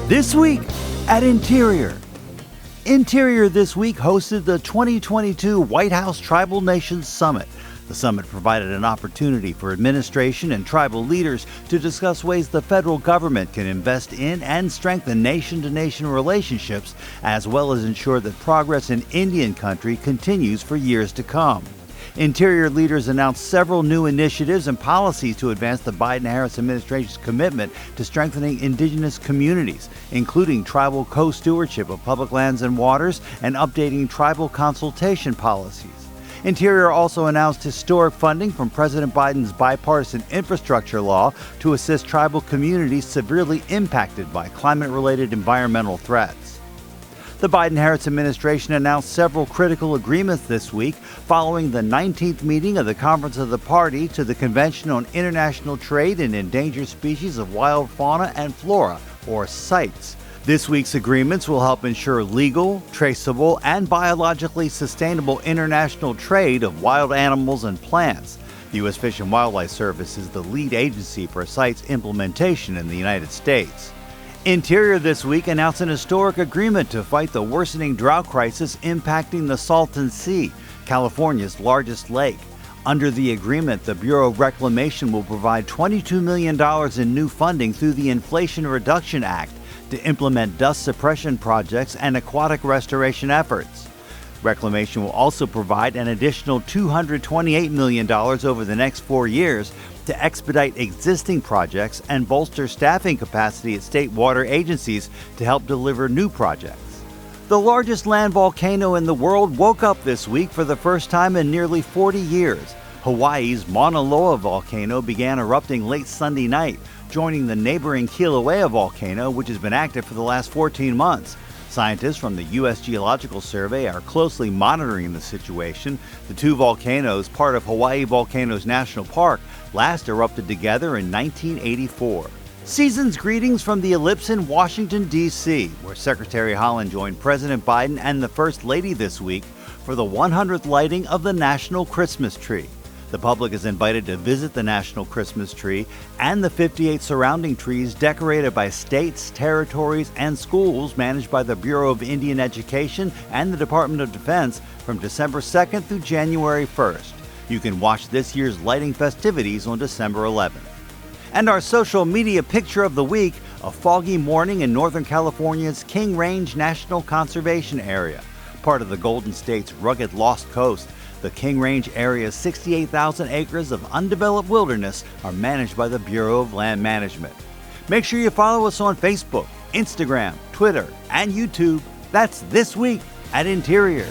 This week at Interior. Interior this week hosted the 2022 White House Tribal Nations Summit. The summit provided an opportunity for administration and tribal leaders to discuss ways the federal government can invest in and strengthen nation-to-nation relationships, as well as ensure that progress in Indian country continues for years to come. Interior leaders announced several new initiatives and policies to advance the Biden-Harris administration's commitment to strengthening indigenous communities, including tribal co-stewardship of public lands and waters and updating tribal consultation policies. Interior also announced historic funding from President Biden's bipartisan infrastructure law to assist tribal communities severely impacted by climate-related environmental threats. The Biden-Harris administration announced several critical agreements this week following the 19th meeting of the Conference of the Party to the Convention on International Trade in Endangered Species of Wild Fauna and Flora, or CITES. This week's agreements will help ensure legal, traceable, and biologically sustainable international trade of wild animals and plants. The U.S. Fish and Wildlife Service is the lead agency for CITES implementation in the United States. Interior this week announced an historic agreement to fight the worsening drought crisis impacting the Salton Sea, California's largest lake. Under the agreement, the Bureau of Reclamation will provide $22 million in new funding through the Inflation Reduction Act to implement dust suppression projects and aquatic restoration efforts. Reclamation will also provide an additional $228 million over the next 4 years to expedite existing projects and bolster staffing capacity at state water agencies to help deliver new projects. The largest land volcano in the world woke up this week for the first time in nearly 40 years. Hawaii's Mauna Loa volcano began erupting late Sunday night, joining the neighboring Kilauea volcano, which has been active for the last 14 months. Scientists from the U.S. Geological Survey are closely monitoring the situation. The two volcanoes, part of Hawaii Volcanoes National Park, last erupted together in 1984. Season's greetings from the Eruption, Washington, D.C., where Secretary Haaland joined President Biden and the First Lady this week for the 100th lighting of the National Christmas Tree. The public is invited to visit the National Christmas Tree and the 58 surrounding trees decorated by states, territories, and schools managed by the Bureau of Indian Education and the Department of Defense from December 2nd through January 1st. You can watch this year's lighting festivities on December 11th. And our social media picture of the week, a foggy morning in Northern California's King Range National Conservation Area. Part of the Golden State's rugged Lost Coast, the King Range area's 68,000 acres of undeveloped wilderness are managed by the Bureau of Land Management. Make sure you follow us on Facebook, Instagram, Twitter, and YouTube. That's This Week at Interior.